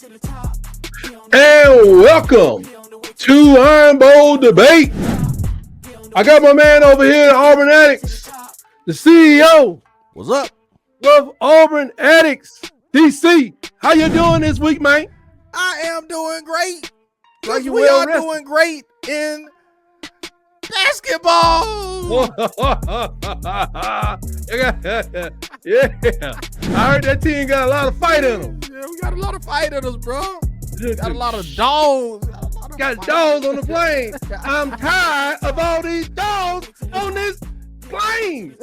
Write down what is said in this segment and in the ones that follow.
And welcome to Iron Bowl Debate. I got my man over here at Auburn Addicts, the CEO. What's up? Of Auburn Addicts, DC. How you doing this week, man? I am doing great. Like you we well are rested. doing great in basketball. Yeah, I heard that team got a lot of fight in them. Yeah, we got a lot of fight in us, bro. Got a lot of dogs. Got dogs on the plane. I'm tired of all these dogs on this plane.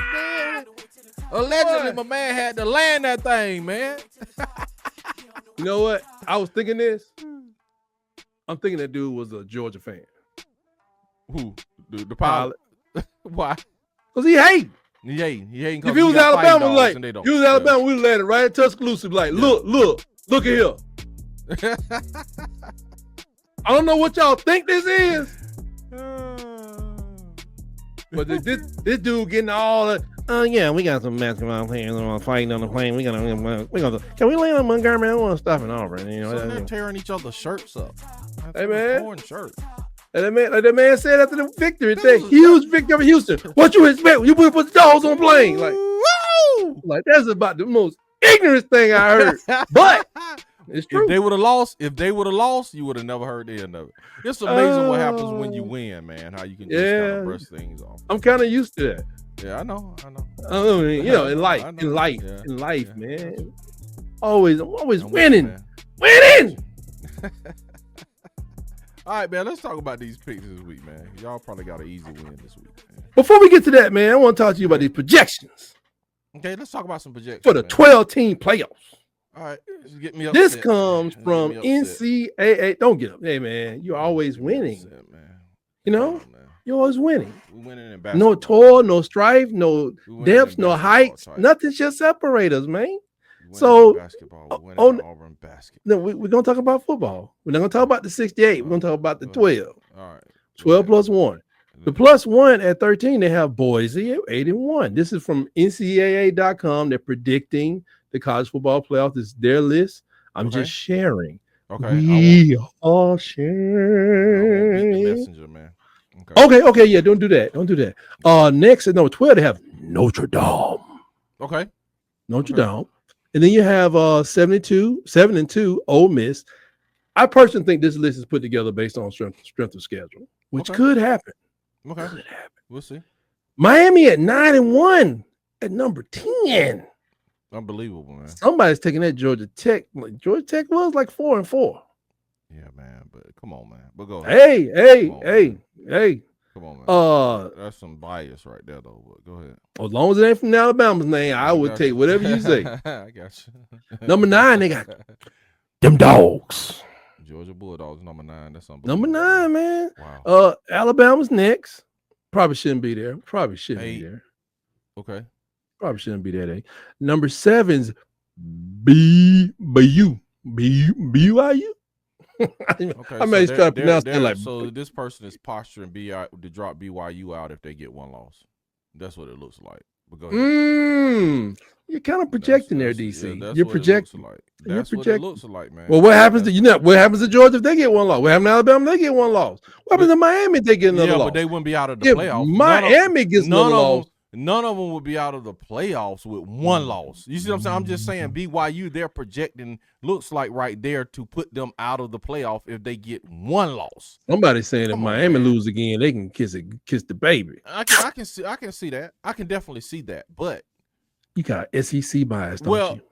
Man, allegedly, my man had to land that thing, man. You know what? I was thinking this. I'm thinking that dude was a Georgia fan. Who? The pilot? Why? Because he hate. He hating. If he was Alabama, like, he was Alabama, we landed right at Tuscaloosa, like, look at here. I don't know what y'all think this is. But this dude getting all the, yeah, we got some basketball players fighting on the plane. We gonna can we land on Montgomery? I don't want to stop in Auburn. You know, so they're tearing each other's shirts up. Hey man, torn shirt. And that man said after the victory, it's a huge victory over Houston. What you expect? You put the dogs on the plane, like that's about the most ignorant thing I heard. But it's true. If they would have lost, you would have never heard the end of it. It's amazing what happens when you win, man. How you can just kind of brush things off. I'm kind of used to that. Yeah, I know. I mean, you know, in life, man. I'm always winning. Winning. All right, man. Let's talk about these picks this week, man. Y'all probably got an easy win this week, man. Before we get to that, man, I want to talk to you about these projections. Okay, let's talk about some projections for the 12-team playoffs. All right, get me upset. This comes from NCAA. Don't get up. Hey, man, you're always winning. Upset, man. You know, you're always winning. We're winning in basketball. No toil, no strife, no depths, no heights. Nothing shall separate us, man. So, on Auburn basketball. No, we're going to talk about football. We're not going to talk about the 68. We're going to talk about the 12. All right. 12 plus 1. The plus 1 at 13, they have Boise at 8-1. This is from NCAA.com. They're predicting the college football playoffs. This is their list. I'm just sharing. Okay. We are sharing. Be the messenger, man. Okay. Yeah, don't do that. Next at number 12, they have Notre Dame. Okay. Notre Dame. And then you have 7-2, Ole Miss. I personally think this list is put together based on strength of schedule, which could happen. Okay. Could happen. We'll see. Miami at 9-1 at number 10. Unbelievable, man. Somebody's taking that Georgia Tech. Georgia Tech was like 4-4. Yeah, man. But come on, man. But go ahead. Hey. Come on, man. That's some bias right there, though. But go ahead. As long as it ain't from Alabama's name, I would take whatever you say. I got you. Number 9, they got them dogs. Georgia Bulldogs, number 9. That's Number unbelievable. 9, man. Wow. Alabama's next. Probably shouldn't be there. Okay. Probably shouldn't be that. Number 7's BYU. I may try to pronounce that like. So this person is posturing to drop BYU out if they get one loss. That's what it looks like. But go ahead. You're kind of projecting there, DC. You're projecting. That's what it looks like, man. Well, what happens to Georgia if they get one loss? What happens to Alabama if they get one loss? What happens to Miami if they get another loss? But they wouldn't be out of the playoffs. Miami gets another loss. None of them would be out of the playoffs with one loss. You see what I'm saying? I'm just saying BYU, they're projecting, looks like right there to put them out of the playoff if they get one loss. Somebody's saying if Miami lose again, they can kiss the baby. I can see that. I can definitely see that. But you got SEC bias, don't you?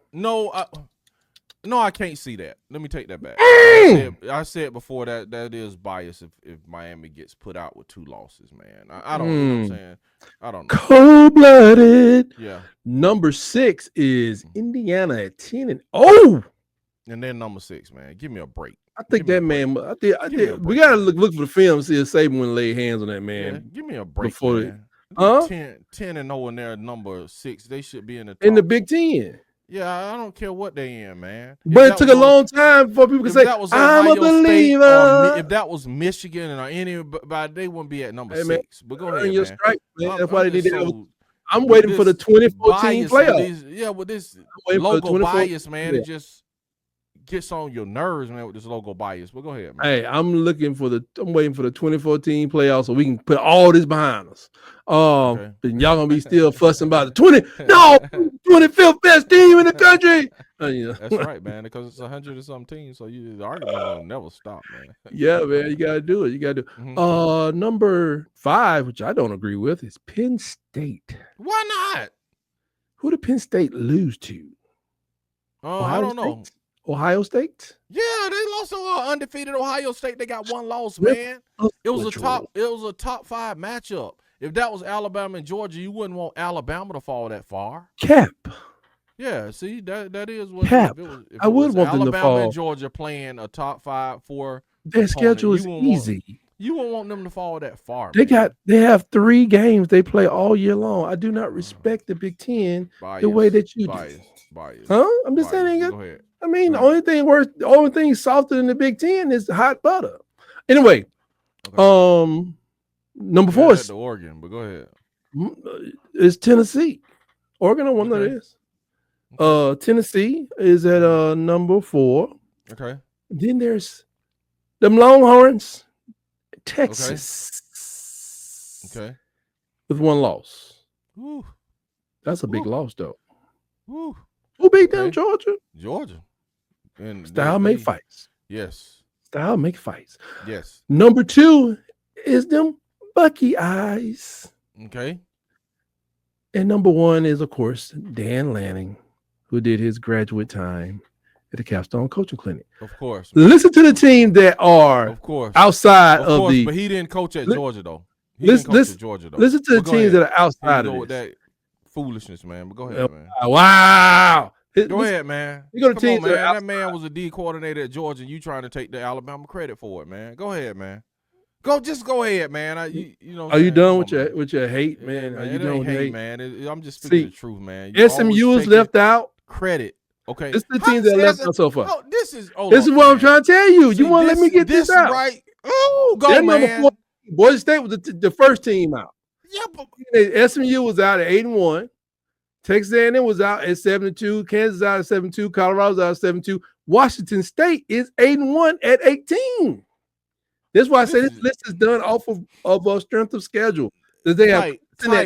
No, I can't see that. Let me take that back. I said before that is bias if Miami gets put out with 2 losses, man. I don't know what I'm saying. I don't know. Cold-blooded. Yeah. Number 6 is Indiana at 10-0. And then number 6, man. Give me a break. I think that man. I think we gotta look for the film, see if Saban wouldn't lay hands on that man. Yeah, give me a break. Before man. 10-0 in their number 6. They should be in the top. In the Big Ten. Yeah, I don't care what they in, man. But it took a long time before people could say, I'm a believer. If that was Michigan or anybody, they wouldn't be at number 6. But go ahead, man. Strike, man. That's why they need to I'm waiting for the 2014 playoff. With this waiting for the logo 24 bias, man, yeah. it just gets on your nerves, man, with this logo bias. But go ahead, man. Hey, I'm waiting for the 2014 playoffs so we can put all this behind us. Okay. And y'all gonna be still fussing about the 25th best team in the country. Yeah. That's right, man, because it's 100 or something teams, so the argument will never stop, man. Yeah, man, you gotta do it. You gotta do it. Number 5, which I don't agree with, is Penn State. Why not? Who did Penn State lose to? I don't know. Ohio State? Yeah, they lost to undefeated Ohio State. They got one loss, man. It was a top 5 matchup. If that was Alabama and Georgia, you wouldn't want Alabama to fall that far. Cap. Yeah, see, that is what Cap. If I would want them to fall. Alabama and Georgia playing a top 5 for their schedule is easy. You won't want them to fall that far. They have 3 games they play all year long. I do not respect the Big Ten the way that you do. Huh? I'm just saying. Go ahead. I mean, the only thing softer than the Big Ten is hot butter. Anyway, number 4 is Oregon, but go ahead. It's Tennessee. Oregon, I wonder what it is. Tennessee is at number 4. Okay. Then there's them Longhorns, Texas. Okay. With 1 loss. Woo. That's a big loss, though. Woo. Who beat them? Georgia. And Style make fights. Yes. Style make fights. Yes. Number 2 is them Buckeyes. Okay. And number 1 is, of course, Dan Lanning, who did his graduate time at the Capstone Coaching Clinic. Of course. Listen to the team that are outside of the. But he didn't coach at Georgia, though. Listen to the teams that are outside of with that foolishness, man. But go ahead, man. Wow. Go ahead, man. You go to teams man. That man was a D coordinator at Georgia. You trying to take the Alabama credit for it, man. Go ahead, man. Just go ahead, man. Are you done with your hate, man? Are you done with hate, man? I'm just speaking the truth, man. SMU is left out. Credit. Okay. It's the teams that left out so far. Oh, this is what I'm trying to tell you. You want to let me get this out? Right. Oh, go, man. Number 4, Boise State was the first team out. Yeah, but SMU was out at 8-1. Texas A&M was out at 7-2. Kansas out at 7-2. Colorado's out at 7-2. Washington State is 8-1 at 18. That's why I say this list is done off of strength of schedule. They have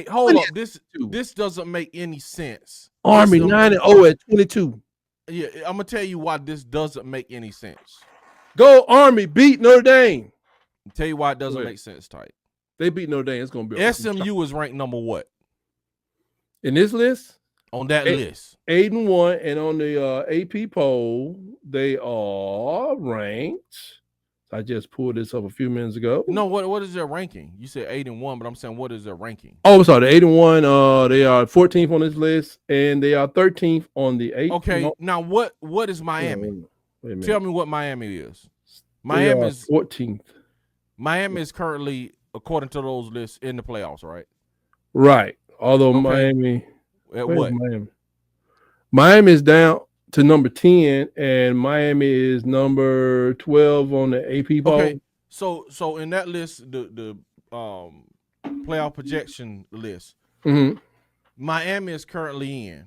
hold up. This doesn't make any sense. Army 9-0 at 22. Yeah, I'm gonna tell you why this doesn't make any sense. Go Army, beat Notre Dame. I'll tell you why it doesn't make sense, Tight. They beat Notre Dame. It's gonna be SMU is ranked number what? In this list? On that list. 8-1, and on the AP poll, they are ranked. I just pulled this up a few minutes ago. No, what is their ranking? You said 8-1, but I'm saying what is their ranking? Oh, I'm sorry, the 8-1. They are 14th on this list, and they are 13th on the 8th. Okay, now what is Miami? Wait a minute. Tell me what Miami is. Miami is 14th. Miami is currently, according to those lists, in the playoffs, right? Right. Although Miami at what? Miami is down to number 10, and Miami is number 12 on the AP poll. Okay, so in that list, the playoff projection list, Miami is currently in.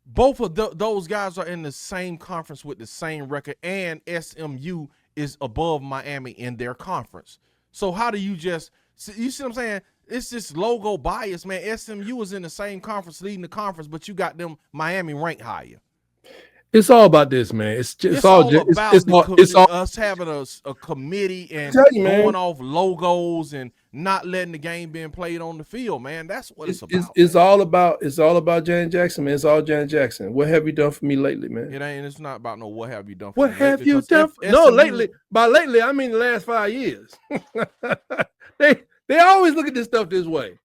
Both of those guys are in the same conference with the same record, and SMU is above Miami in their conference. So how do you just you see what I'm saying? It's just logo bias, man. SMU is in the same conference, leading the conference, but you got them Miami ranked higher. It's all about this, man. It's all us having a committee and going off logos and not letting the game being played on the field, man. That's what it's about. It's all about Janet Jackson, man. It's all Janet Jackson. What have you done for me lately, man? It ain't. It's not about no what have you done for me. What have you done? Lately. By lately, I mean the last 5 years. They always look at this stuff this way.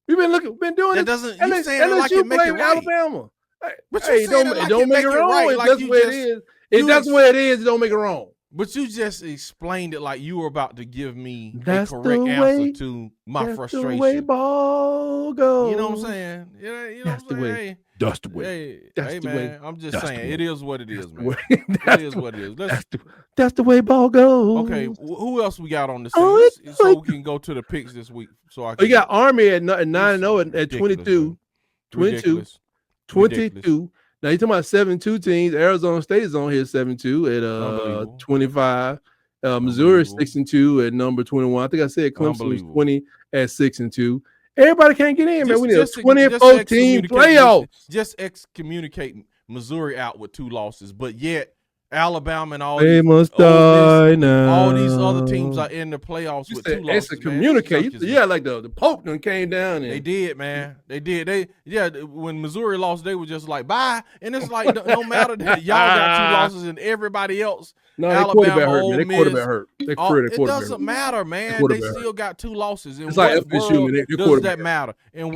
We've been doing it. Doesn't you saying it like you make it right? Alabama. But hey, don't make it wrong. Right. That's the way it is. If that's the way it is, don't make it wrong. But you just explained it like you were about to give me a correct answer to my frustration. That's the way ball goes. You know what I'm saying? Yeah, you know that's the way. That's the way. Hey, man, I'm just saying it is what it is, man. It is what it is. That's the way ball goes. Okay, who else we got on the scene? So we can go to the picks this week. So you got Army at 9-0 at 22. Ridiculous. 22. Now you're talking about 7-2 teams. Arizona State is on here 7-2 at 25. Missouri is 6-2 at number 21. I think I said Clemson was 20 at 6-2. Everybody can't get in, man. We need a 24 team playoffs. Just excommunicate Missouri out with 2 losses, but yet Alabama and all these other teams are in the playoffs with 2 losses. Excommunicate. Yeah, like the Pope done came down. And they did, man. They did. When Missouri lost, they were just like, bye. And it's like, no matter that y'all got 2 losses and everybody else, no, Alabama, Ole Miss, hurt. It doesn't matter, man. They still got 2 losses. And it's like FSU, does that matter? And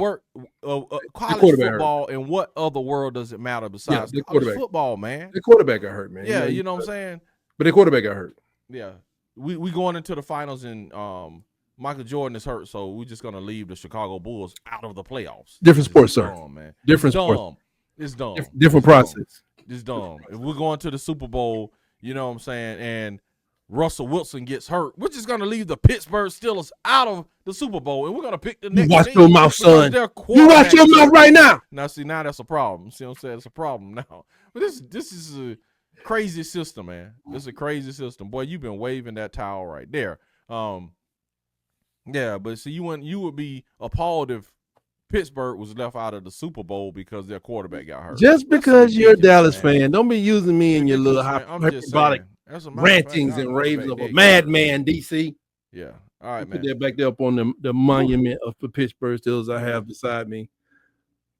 college football, and what other world does it matter besides college football, man? The quarterback got hurt, man. Yeah, you know what I'm saying? But the quarterback got hurt. Yeah. We going into the finals, and Michael Jordan is hurt, so we're just going to leave the Chicago Bulls out of the playoffs. Different sports, sir. Dumb, man. Different sports. It's dumb. Different process. It's dumb. If we're going to the Super Bowl, you know what I'm saying, and Russell Wilson gets hurt, we're just going to leave the Pittsburgh Steelers out of the Super Bowl, and we're going to pick the next team. Watch your mouth, son. You watch your mouth right now. Now that's a problem. See what I'm saying? It's a problem now. But this is a crazy system, man. It's a crazy system. Boy, you've been waving that towel right there. Yeah, but see, you would be appalled if Pittsburgh was left out of the Super Bowl because their quarterback got hurt. Just because you're a Dallas fan, don't be using me in your little hyperbolic rantings and ravings of a madman, DC. Yeah. All right, man. Put that back there up on the monument of the Pittsburgh Steelers I have beside me.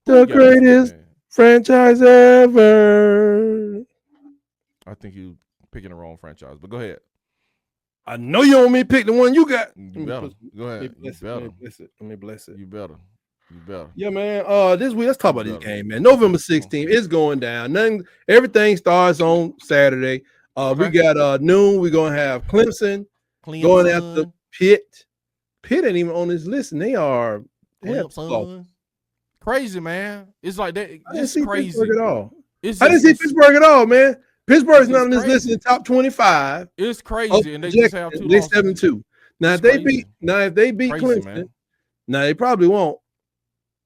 The greatest franchise ever. I think you picking the wrong franchise, but go ahead. I know you want me to pick the one you got. You better. Go ahead. You better. Let me bless it. You better. Yeah, man. This week, let's talk about this game, man. November 16th, it's going down. Everything starts on Saturday. We got noon. We're gonna have Clemson going after Pitt. Pitt ain't even on this list, and they are crazy, man. It's like that. It's crazy. Pittsburgh at all. I didn't see Pittsburgh at all, man. Pittsburgh's not on this list in the top 25. It's crazy, and they just have 2 losses. 7-2. Now if they beat Clemson, man. Now they probably won't.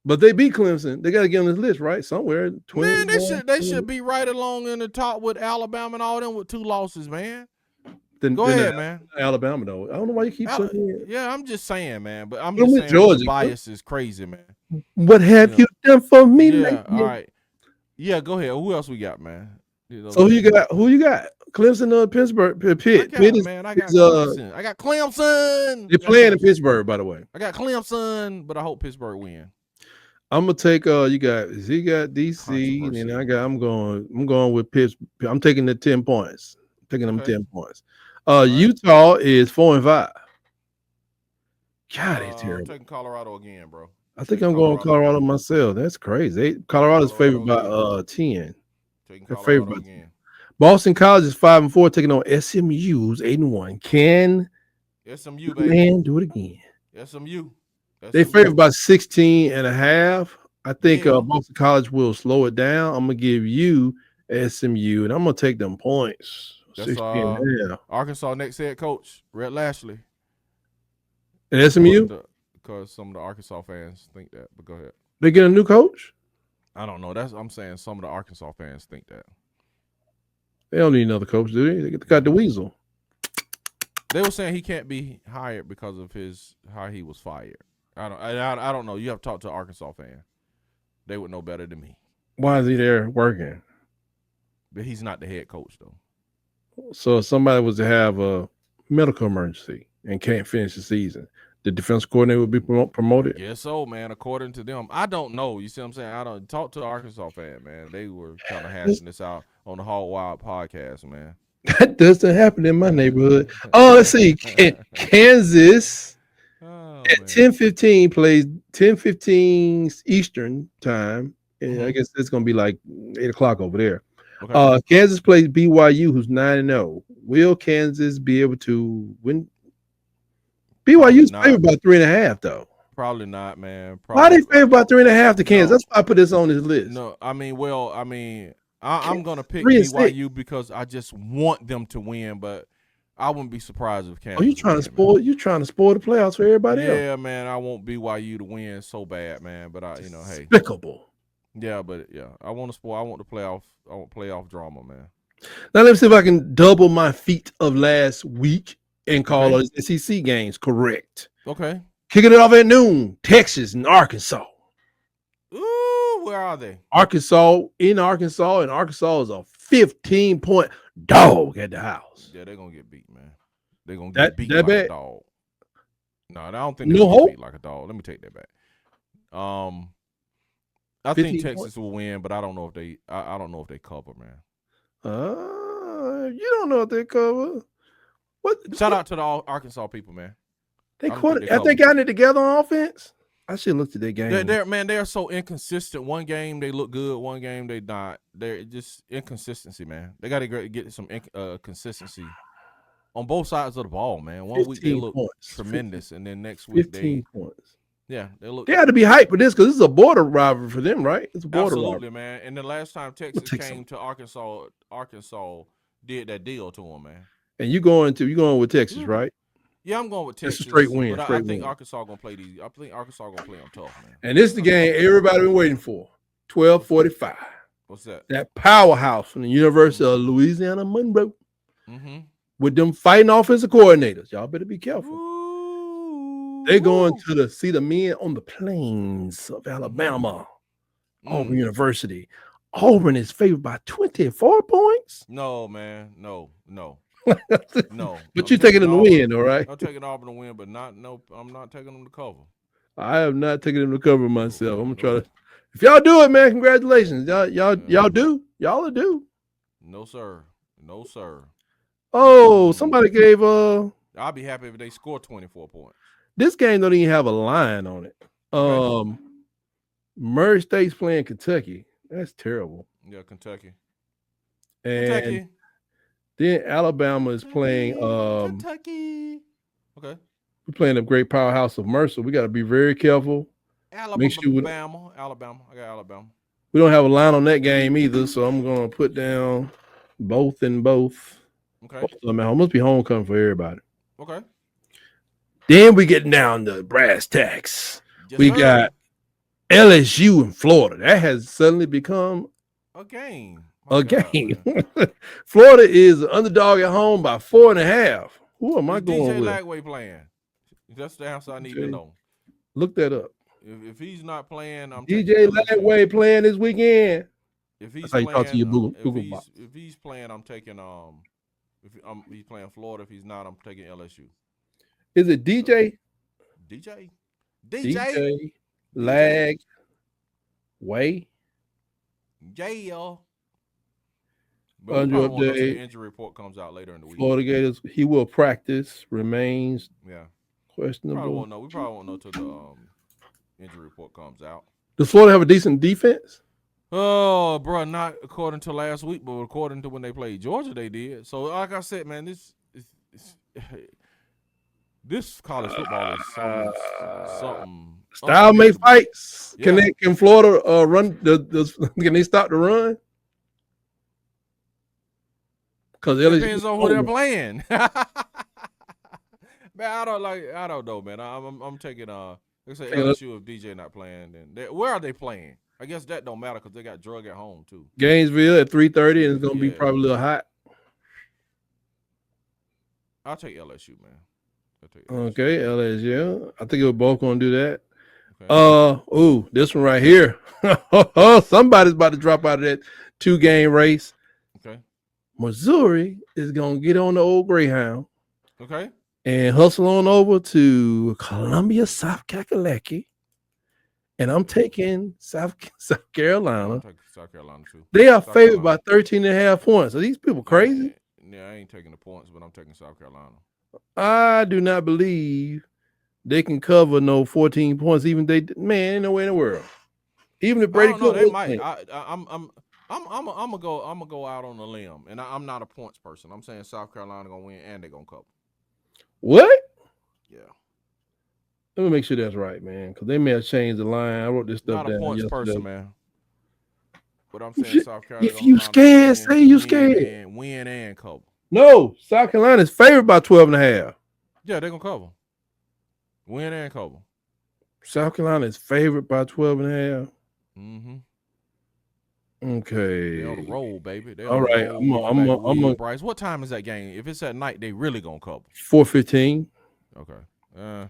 But they beat Clemson. They got to get on this list, right? Somewhere. Man, they should be right along in the top with Alabama and all them with 2 losses, man. Go ahead, man. Alabama, though. I don't know why you keep saying it. Yeah, I'm just saying, man. But I'm just saying the bias is crazy, man. What have you done for me? Yeah, all right. Yeah, go ahead. Who else we got, man? So who you got? Clemson or Pittsburgh? Pitt. I got Clemson. They're playing in Pittsburgh, by the way. I got Clemson, but I hope Pittsburgh win. I'm gonna take he got DC, and then I'm going with Pittsburgh. I'm taking the 10 points. I'm taking them 10 points. Utah is 4-5. God, it's terrible. I'm taking Colorado again, bro. I think I'm going Colorado myself. That's crazy. Colorado's favored by 10. They're favored by 10. Boston College is 5-4, taking on SMU's 8-1. Can SMU, baby, man do it again? SMU. They favored by 16.5. I think Boston College will slow it down. I'm gonna give you SMU, and I'm gonna take them points. That's Arkansas next head coach, Rhett Lashley. And SMU? Because some of the Arkansas fans think that, but go ahead. They get a new coach? I don't know. I'm saying some of the Arkansas fans think that. They don't need another coach, do they? They got the Weasel. They were saying he can't be hired because of how he was fired. I don't know. You have to talk to an Arkansas fan. They would know better than me. Why is he there working? But he's not the head coach, though. So if somebody was to have a medical emergency and can't finish the season, the defense coordinator would be promoted? Yes, so, man, according to them. I don't know. You see what I'm saying? I don't talk to an Arkansas fan, man. They were kind of hashing this out on the Hog Wild podcast, man. That doesn't happen in my neighborhood. Let's see. Kansas at 10:15 plays 10:15 Eastern time. And I guess it's going to be like 8 o'clock over there. Okay. Kansas plays BYU, who's 9-0. Will Kansas be able to win? BYU's favored by 3.5, though. Probably not, man. Why are they favored by 3.5 to Kansas? That's why I put this on this list. No, I'm gonna pick BYU because I just want them to win, but I wouldn't be surprised if Kansas. You trying to spoil the playoffs for everybody else? Yeah, man. I want BYU to win so bad, man. But hey, despicable. Yeah, but yeah, I want to spoil. I want the playoff. I want playoff drama, man. Now let me see if I can double my feat of last week and call those SEC games correct. Okay. Kicking it off at noon, Texas and Arkansas. Ooh, where are they? Arkansas, and Arkansas is a 15-point dog at the house. Yeah, they're gonna get beat, man. They're gonna get beat like a dog. No, I don't think they're gonna get beat like a dog. Let me take that back. I think Texas will win, but I don't know if they. I don't know if they cover, man. You don't know if they cover. What? Shout out to the Arkansas people, man. Have they gotten it together on offense? I should look at their game. They're so inconsistent. One game they look good, one game they not. They're just inconsistency, man. They got to get some consistency on both sides of the ball, man. One week they look tremendous, and then next week 15 points. Yeah, they had to be hyped with this because this is a border rivalry for them, right? It's a border rivalry, man. And the last time Texas came to Arkansas did that deal to them, man. And you going with Texas, right? Yeah, I'm going with Texas. It's a straight win. But I think Arkansas gonna play these. I think Arkansas gonna play them tough, man. And this is the game everybody been waiting for. 12:45. What's that? That powerhouse from the University of Louisiana Monroe. Mm-hmm. With them fighting offensive coordinators. Y'all better be careful. They're going to see the men on the plains of Alabama. Auburn University. Auburn is favored by 24 points. No, man. No. No. But you're taking them to win, all right? I'm taking Auburn to win, but I'm not taking them to cover. I have not taken them to cover myself. I'm gonna try to. If y'all do it, man, congratulations. Y'all do. Y'all are due. No, sir. No, sir. Oh, somebody gave I'll be happy if they score 24 points. This game don't even have a line on it. Murray State's playing Kentucky. That's terrible. Yeah, Kentucky. And then Alabama is playing Kentucky. Okay. We're playing a great powerhouse of Mercer. We got to be very careful. Make sure Alabama. I got Alabama. We don't have a line on that game either, so I'm gonna put down both and both. Okay. Both of them at home. Must be homecoming for everybody. Okay. Then we get down to brass tacks. We got LSU in Florida. That has suddenly become a game. Florida is an underdog at home by 4.5. Who am I going with? DJ Lagway playing. That's the answer I need to know. Look that up. If he's not playing, I'm DJ Lagway playing this weekend. If he's playing, talk to your Google box. If he's playing, I'm taking he's playing Florida. If he's not, I'm taking LSU. Is it DJ? DJ Lagway. Yeah. Under the injury report comes out later in the week. Florida Gators, he will practice, remains questionable. We probably won't know till the injury report comes out. Does Florida have a decent defense? Oh, bro, not according to last week, but according to when they played Georgia, they did. So, like I said, man, this college football is something. Style make fights. Yeah. Can Florida run? Can they stop the run? Because it depends on who they're playing. Man, I don't know, man. I'm taking like I say LSU if DJ not playing. Then where are they playing? I guess that don't matter because they got drug at home too. Gainesville at 3:30, and it's gonna be probably a little hot. I'll take LSU, man. Okay, LSU. I think we're both gonna do that. Okay. This one right here. Somebody's about to drop out of that 2-game race. Okay. Missouri is gonna get on the old Greyhound. Okay. And hustle on over to Columbia, South Kakalaki. And I'm taking South Carolina. I'm taking South Carolina too. They are favored by 13.5 points. Are these people crazy? Yeah, I ain't taking the points, but I'm taking South Carolina. I do not believe they can cover no 14 points. Even ain't no way in the world. Even if Brady Cook, they might. I'm gonna go out on a limb, and I'm not a points person. I'm saying South Carolina gonna win and they're gonna cover. What? Yeah. Let me make sure that's right, man, because they may have changed the line. I wrote this stuff down. Not a points person, man. But I'm saying South Carolina. If you scared, say you scared. Win and cover. No, South Carolina is favored by 12.5. Yeah, they're gonna cover. Win and cover. South Carolina is favored by 12.5. Mm-hmm. Okay. They on the roll, baby. They All on the right. roll. I'm a Bryce. What time is that game? If it's at night, they really gonna cover. 4:15. Okay.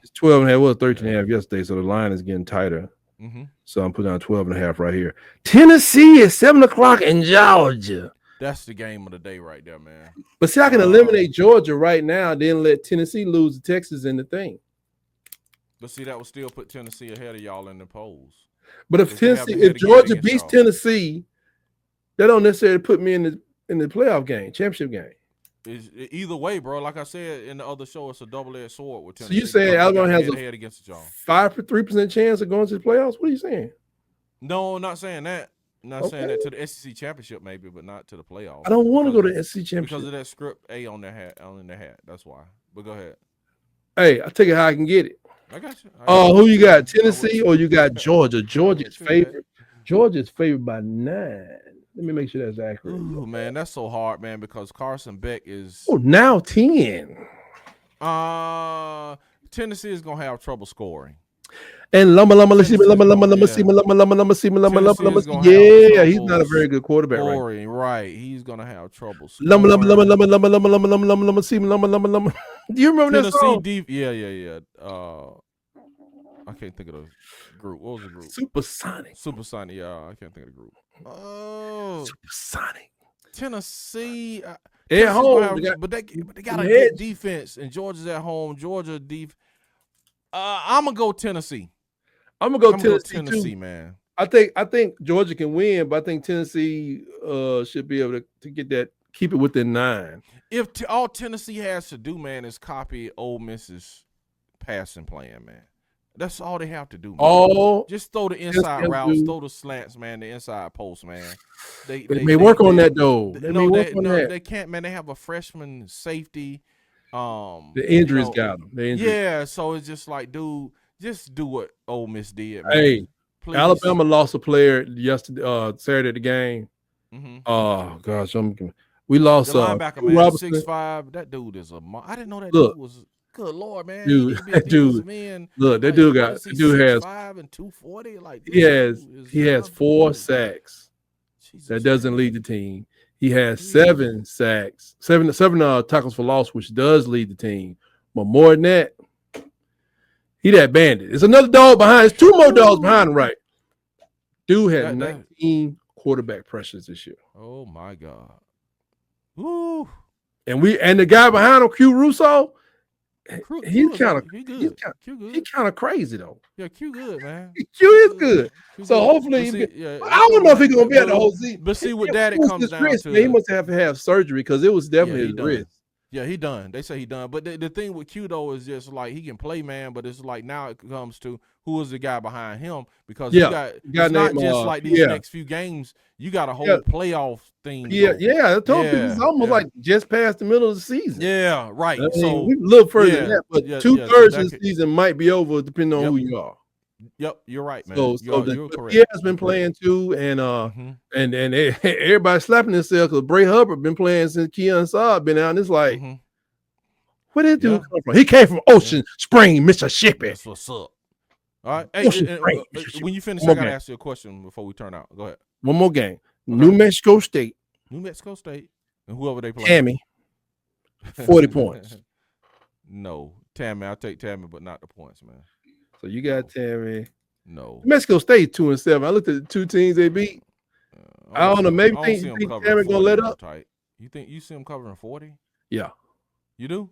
It's 12 and a half. It was 13 and a half yesterday, so the line is getting tighter. Mm-hmm. So I'm putting on 12 and a half right here. Tennessee is 7 o'clock in Georgia. That's the game of the day right there, man. But see, I can eliminate Georgia right now, then let Tennessee lose to Texas in the thing. But see, that would still put Tennessee ahead of y'all in the polls. But if Georgia beats Tennessee, that don't necessarily put me in the playoff game, championship game. Either way, bro. Like I said in the other show, it's a double-edged sword with Tennessee. So you saying Alabama has a head against y'all 3% chance of going to the playoffs? What are you saying? No, not saying that. Not saying that to the SEC championship, maybe, but not to the playoffs. I don't want to go to the SEC championship because of that script A on their hat, That's why. But go ahead. Hey, I'll take it how I can get it. I got you. Who you got? Tennessee or you got Georgia? Georgia's favored. Georgia's favored by 9. Let me make sure that's accurate. Ooh, man, that's so hard, man, because Carson Beck is now 10. Tennessee is gonna have trouble scoring. And yeah, he's not a very good quarterback, right? Right, he's gonna have trouble. Do you remember that song? Yeah. I can't think of the group. What was the group? Supersonic. Yeah, I can't think of the group. Oh, Supersonic. Tennessee. At home, but they got a good defense, and Georgia's at home. Georgia I'm gonna go Tennessee. I'm gonna go Tennessee, too. Man. I think Georgia can win, but I think Tennessee should be able to get that, keep it within 9. If all Tennessee has to do, man, is copy Ole Miss's passing plan, man. That's all they have to do, man. Just throw the inside routes, throw the slants, man, the inside post, man. They may work on that, though. They can't, man. They have a freshman safety. The injuries got them. Yeah, so it's just like, dude, just do what Ole Miss did, man. Hey, please. Alabama lost a player yesterday, Saturday at the game. Mm-hmm. Oh gosh, we lost the linebacker, man, Robinson. 6'5". That dude is I didn't know that dude was. Good Lord, man! Dude, that dude has 5 and 240. Like he has 4 sacks. Jesus, that doesn't lead the team. He has 7 sacks, seven tackles for loss, which does lead the team. But more than that, he that bandit. There's another dog behind. There's 2 more dogs behind him, right? Dude had 19 quarterback pressures this year. Oh my God! Woo! And the guy behind him, Q Russo. He's kind of crazy though. Yeah, Q good, man. Q is good. So hopefully, I don't know if he's gonna be at the whole season. But see what that it comes down to. He must have to have surgery because it was definitely his wrist. Yeah, he done. They say he done. But the thing with Q though is just like he can play, man. But it's like now it comes to who is the guy behind him because it's not just like these next few games. You got a whole playoff thing. I told you it's almost like just past the middle of the season. Yeah, right. I mean, so we look further than that, but 2/3 of the season might be over depending on who you are. Yep, you're right, man. You're correct. He has been playing too, and everybody slapping themselves because Bray Hubbard been playing since Keon Saab been out. And it's like, where did dude come from? He came from Ocean Spring, Mississippi. That's what's up. All right. Hey, when you finish, I gotta ask you a question before we turn out. Go ahead. One more game. New Mexico State. And whoever they play. Tammy. 40 points. No, Tammy. I'll take Tammy, but not the points, man. So you got Tammy. No. New Mexico State 2-7. I looked at the 2 teams they beat. I don't know. Maybe think Tammy gonna let up. Tight. You think you see them covering 40? Yeah. You do?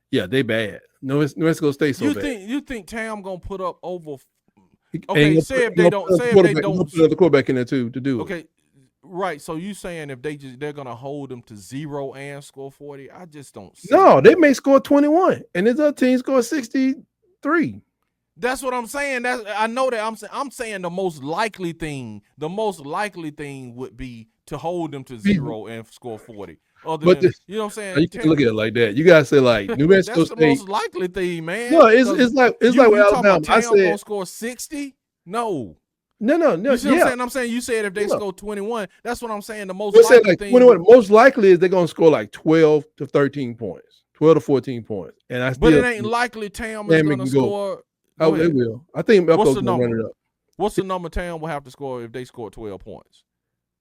Yeah, they bad. New Mexico State so bad. You think Tam gonna put up over? Okay, say if they don't put the quarterback in there too to do it. Okay, right. So you saying if they're gonna hold them to 0 and score 40? I just don't see it. They may score 21 and this other team score 63. That's what I'm saying. I know that I'm saying the most likely thing would be to hold them to 0 and score 40. You know what I'm saying? You can look at it like that. You gotta say like New Mexico State. That's the most likely thing, man. No, it's like with Alabama. I said gonna score 60. No. You see what I'm saying? I'm saying you said if they score 21, that's what I'm saying. The most likely thing. 21. Most likely is they're gonna score like 12 to 13 points, 12 to 14 points, and but it ain't likely Tam is gonna score. Oh, they will. I think what's the number? What's the number Tam will have to score if they score 12 points?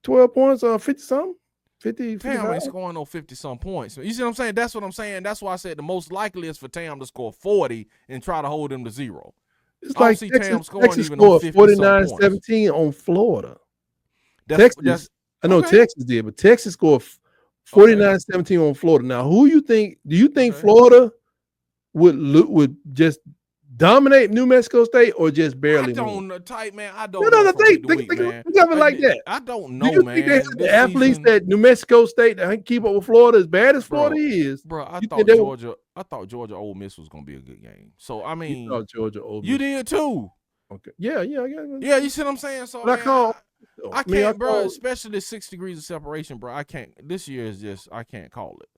12 points or 50 something. 50, Tam ain't scoring no 50-some points. You see what I'm saying? That's what I'm saying. That's why I said the most likely is for Tam to score 40 and try to hold him to 0. It's like see Texas, Tam scoring Texas even scored 49-17 49-17 on Florida. That's I know okay. Texas did, but Texas scored 49-17 on Florida. Now, do you think Florida would just dominate New Mexico State or just barely win? Tight man. I don't know. Think of it like that. I don't know, do you man. Think they have the athletes that New Mexico State that keep up with Florida as bad as Florida is? Bro, I thought Georgia Ole Miss was gonna be a good game. So I mean, you thought Georgia Ole Miss. You did too. Okay. Yeah. You see what I'm saying? So man, I can't, bro. Especially the 6 degrees of separation, bro. I can't. This year is just I can't call it.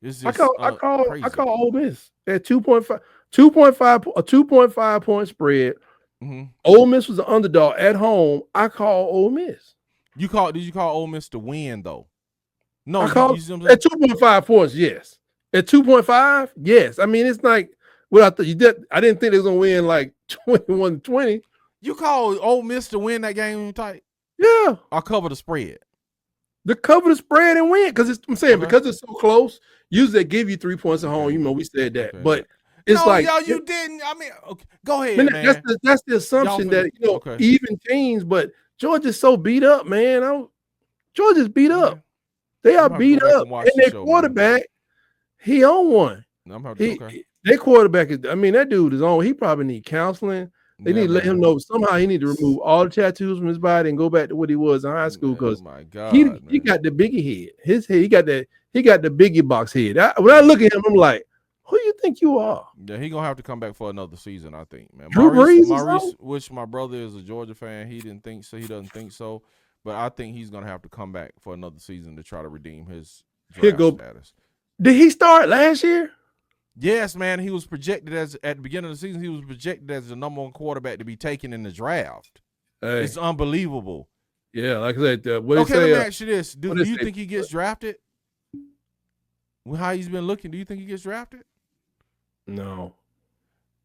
It's just I call Ole Miss at 2.5, 2.5 point spread. Mm-hmm. Ole Miss was an underdog at home. I call Ole Miss. Did you call Ole Miss to win though? No, I called at 2.5 points. Yes, at 2.5. Yes, I mean it's like what I thought you did. I didn't think they was gonna win like 21-20. You called Ole Miss to win that game tight? Yeah, I cover the spread. Cover the spread and win because because it's so close. Usually they give you 3 points at home. You know we said that, but it's you didn't. I mean, okay, go ahead, man. That's the assumption that even teams, but Georgia's so beat up, man. Georgia's beat up. They are beat up, and their quarterback, he on one. Their quarterback is. I mean, that dude is on. He probably need counseling. They need to let him know somehow he need to remove all the tattoos from his body and go back to what he was in high school because he got the biggie head. His head, he got the biggie box head. When I look at him, I'm like, who you think you are? Yeah, he gonna have to come back for another season, I think, man. Drew Brees, which my brother is a Georgia fan, he didn't think so. He doesn't think so, but I think he's gonna have to come back for another season to try to redeem his draft status. Did he start last year? Yes, man. He was projected at the beginning of the season. He was projected as the number 1 quarterback to be taken in the draft. Hey. It's unbelievable. Yeah, like I said. Let me ask you this: Do you think he gets drafted? With how he's been looking, do you think he gets drafted? No.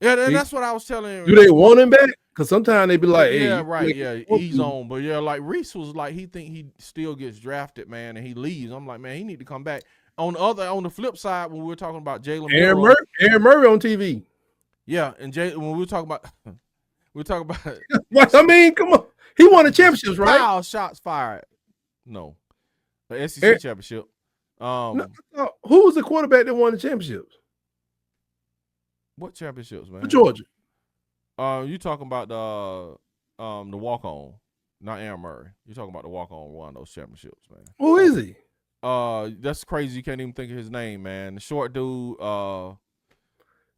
Yeah, that's what I was telling him. Do they want him back? Because sometimes they be like, "Hey, yeah, right, he's on." But yeah, like Reese was like, he think he still gets drafted, man, and he leaves. I'm like, man, he need to come back. On the flip side, when we were talking about Jalen Aaron Murray on TV. Yeah, and when we were talking about I mean, come on. He won the championships, right? Foul shots fired. No. The SEC championship. Who was the quarterback that won the championships? What championships, man? For Georgia. You talking about the walk-on, not Aaron Murray. You talking about the walk-on one of those championships, man. Who is he? That's crazy. You can't even think of his name, man. The short dude. I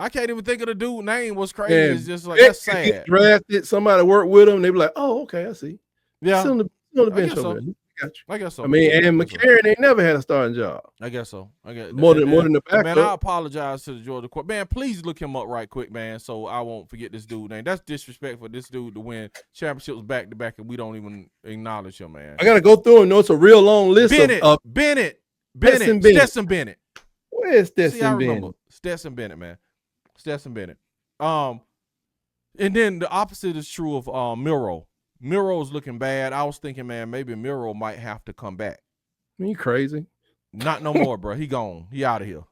can't even think of the dude's name. What's crazy is just like that's sad. Drafted somebody worked with him. They be like, oh, okay, I see. Yeah, on the bench over there. I guess so. I mean, and McCarron ain't never had a starting job. I guess so. More than the backup. Man, I apologize to the Georgia court. Man, please look him up right quick, man, so I won't forget this dude's name. That's disrespectful. This dude to win championships back to back, and we don't even acknowledge him, man. I gotta go through and know it's a real long list. Bennett. Stetson Bennett. Where's Stetson Bennett? Stetson Bennett, man. Stetson Bennett. And then the opposite is true of Miro. Miro's looking bad. I was thinking, man, maybe Miro might have to come back. You crazy? Not no more, bro. He gone. He out of here.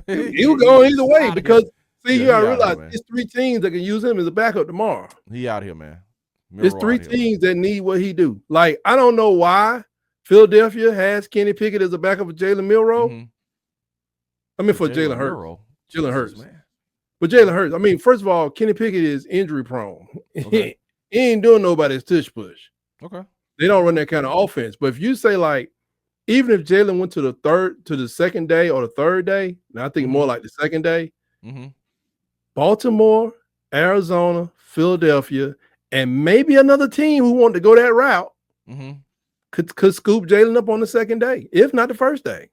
He'll go either way because you gotta realize there's 3 teams that can use him as a backup tomorrow. He out here, man. There's 3 teams that need what he do. Like I don't know why Philadelphia has Kenny Pickett as a backup for Jalen Milroe. Mm-hmm. I mean for Jalen Hurts. Jalen Hurts. But Jalen Hurts, I mean, first of all, Kenny Pickett is injury prone. Okay. He ain't doing nobody's tush push. Okay. They don't run that kind of offense. But if you say like, even if Jalen went to the second day or the third day, and I think more like the second day, Baltimore, Arizona, Philadelphia, and maybe another team who wanted to go that route could scoop Jalen up on the second day, if not the first day.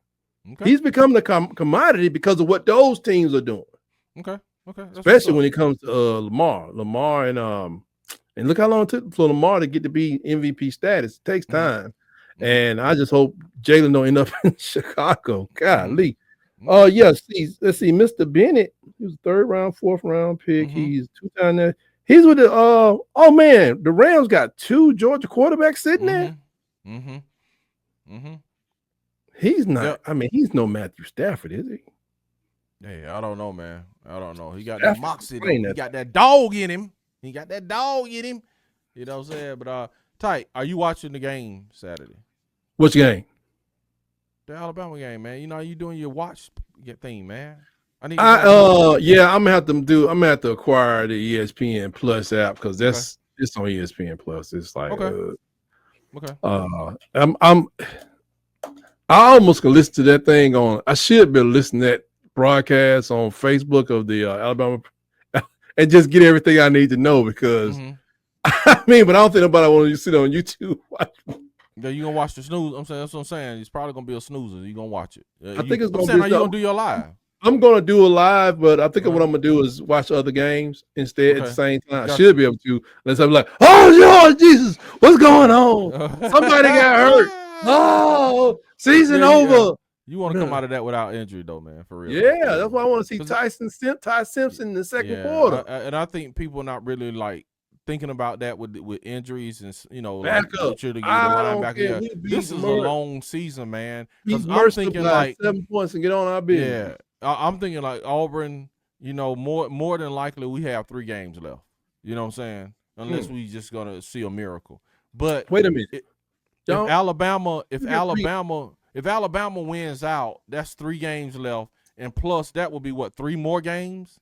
Okay. He's becoming a commodity because of what those teams are doing. Okay. Especially when it comes to Lamar and look how long it took for Lamar to get to be MVP status. It takes time. And I just hope Jalen don't end up in Chicago. Golly. Let's see. Mr. Bennett, he was a 3rd round, 4th round pick. He's 2 times there. He's with the the Rams got 2 Georgia quarterbacks sitting there. Mm-hmm. Mm-hmm. He's not. Yep. I mean, he's no Matthew Stafford, is he? Hey, I don't know, man. I don't know. He got that moxie. He got that dog in him. He got that dog in him. You know what I'm saying? But Tight, are you watching the game Saturday? Which game? The Alabama game, man. You know, you doing your watch thing, man. Yeah, I'm gonna have to acquire the ESPN Plus app because it's on ESPN Plus. It's like I almost can listen to that thing on. I should be listening to that broadcast on Facebook of the Alabama and just get everything I need to know because I mean, but I don't think nobody want to sit on YouTube. Yeah, you gonna watch the snooze? I'm saying that's what I'm saying. It's probably gonna be a snoozer. You gonna watch it? I think it's gonna be. Are you gonna do your live? I'm gonna do a live, but I think what I'm gonna do is watch other games instead at the same time. I should be able to. Unless I'm like, oh Lord Jesus, what's going on? Somebody got hurt. Oh, season over. You want to come out of that without injury, though, man, for real. Yeah, that's why I want to see Ty Simpson in the second quarter. And I think people are not really like thinking about that with injuries and back up. To get linebacker. This is a long season, man. Because I'm thinking like 7 points and get on our business. Yeah, I'm thinking like Auburn. More than likely we have 3 games left. You know what I'm saying? Unless we just gonna see a miracle. But wait a minute. If Alabama wins out, that's 3 games left, and plus that will be 3 more games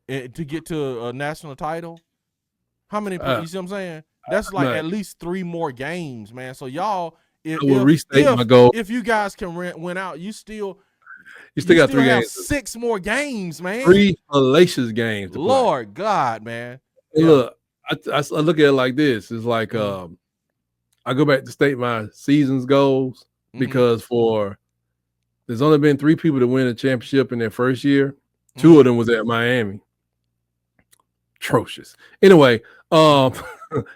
to get to a national title. How many? You see what I'm saying? That's like at least 3 more games, man. So y'all, if you guys can win out, you still got 3 games. 6 more games, man. 3 hellacious games. Lord God, man. Look, I look at it like this. It's like I go back to state my season's goals because there's only been 3 people to win a championship in their first year. 2 of them was at Miami. Atrocious. Anyway, I want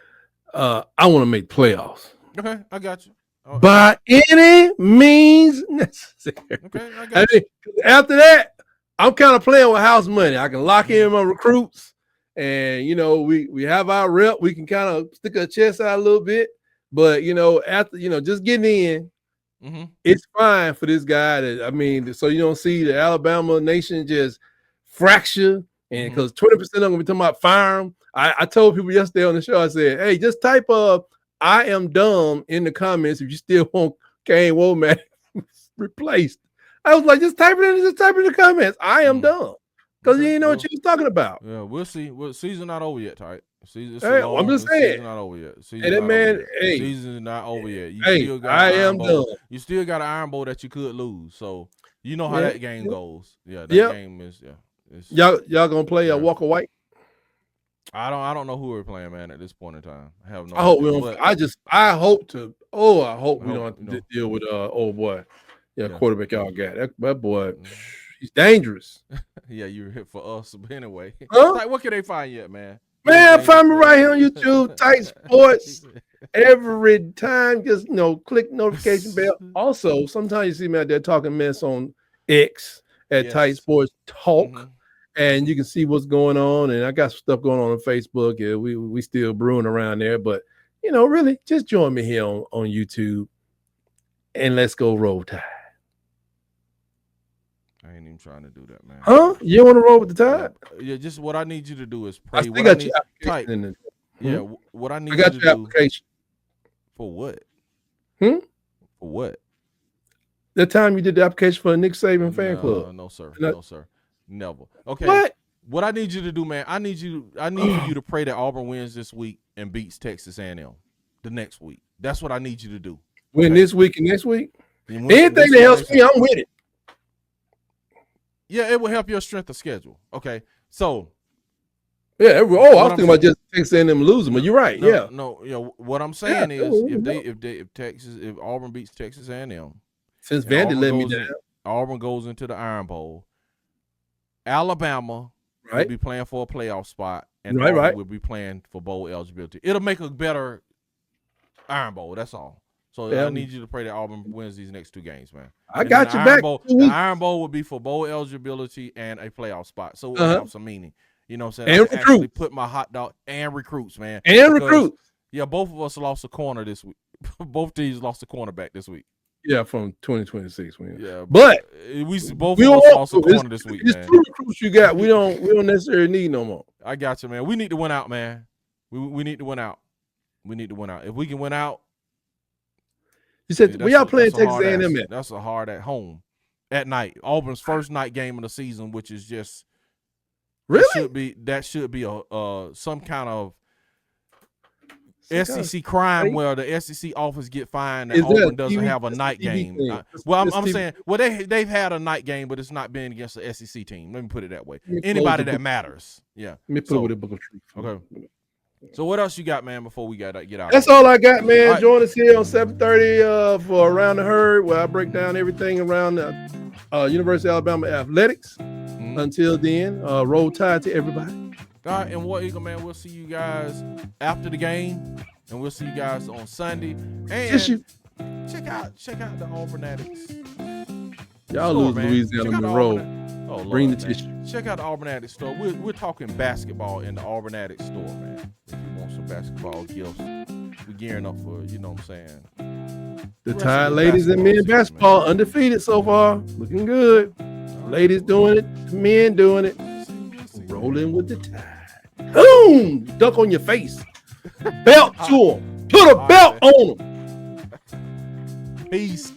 to make playoffs. Okay, I got you. By any means necessary. Okay, I got you. After that, I'm kind of playing with house money. I can lock in my recruits, and we have our rep. We can kind of stick our chest out a little bit, but after just getting in, it's fine for this guy. So you don't see the Alabama nation just fracture. And because 20% of them gonna be talking about fire him. I told people yesterday on the show, I said, hey, just type I am dumb in the comments if you still want Kane Womack replaced. I was like, just type it in the comments. I am dumb. Because you didn't know what you was talking about. Yeah, we'll see. Season not over yet, Ty. I'm just saying. Season not over yet. Season's not over yet. I am dumb. You still got an Iron Bowl that you could lose. So you know how that game goes. Yeah, that game is Y'all gonna play Walker White? I don't know who we're playing, man. At this point in time, I have no. I hope we don't. I hope to. I hope we don't have to deal with old boy. Quarterback y'all got that boy. He's dangerous. Yeah, you're here for us, but anyway. Huh? Like, what can they find yet, man? Man, find me right here on YouTube. Tight Sports. Every time, just click notification bell. Also, sometimes you see me out there talking mess on X at Tight Sports Talk. And you can see what's going on. And I got some stuff going on Facebook. Yeah, we still brewing around there. But, really, just join me here on YouTube. And let's go Roll Tide. I ain't even trying to do that, man. Huh? You want to roll with the Tide? Yeah, just what I need you to do is pray. I got your application in there. Yeah, what I need you to do. I got your application. For what? For what? The time you did the application for a Nick Saban fan club. No, sir. No, sir. Never. Okay. What I need you to do, man, I need for you to pray that Auburn wins this week and beats Texas A&M the next week. That's what I need you to do. Win this week and next week? Anything that helps me, I'm with it. Yeah, it will help your strength of schedule. Okay. So I was thinking about just Texas A&M losing, but you're right. What I'm saying is if Auburn beats Texas A&M, since Vandy let me down, Auburn goes into the Iron Bowl. Alabama will be playing for a playoff spot, and Auburn will be playing for bowl eligibility. It'll make a better Iron Bowl. That's all. So I need you to pray that Auburn wins these next 2 games, man. I got you back. The Iron Bowl will be for bowl eligibility and a playoff spot. So it will have some meaning. You know what I'm saying? And recruits. Put my hot dog and recruits, man. And recruits. Yeah, both of us lost a corner this week. Both teams lost a cornerback this week. Yeah, from 2026. Yeah, but we both of us lost a corner this week, man. It's 2 recruits you got. We don't necessarily need no more. I got you, man. We need to win out, man. We need to win out. We need to win out. If we can win out. You said we y'all playing Texas A&M at? That's a hard at home at night. Auburn's first night game of the season, which is just really that should be a some kind of SEC crime where the SEC office get fined and Auburn doesn't have a night game. I'm saying, they've had a night game, but it's not been against the SEC team. Let me put it that way. Anybody that matters. Yeah. Let me put it with a book of truth. Okay. So what else you got, man, before we get out? That's all I got, man. Right. Join us here on 7:30 for Around the Herd, where I break down everything around the University of Alabama athletics. Until then, roll tide to everybody. All right, and War Eagle, man, we'll see you guys after the game, and we'll see you guys on Sunday. And check out the Auburn Addicts. Y'all lose Louisiana Monroe. Bring the tissue. Check out the Auburn Addicts store. We're talking basketball in the Auburn Addicts store, man. If you want some basketball gifts, we're gearing up for, you know what I'm saying. The Tide ladies and men basketball undefeated so far. Looking good. Ladies doing it, men doing it. Rolling with the Tide. Boom! Duck on your face. Belt to them. Put a belt on them. Peace.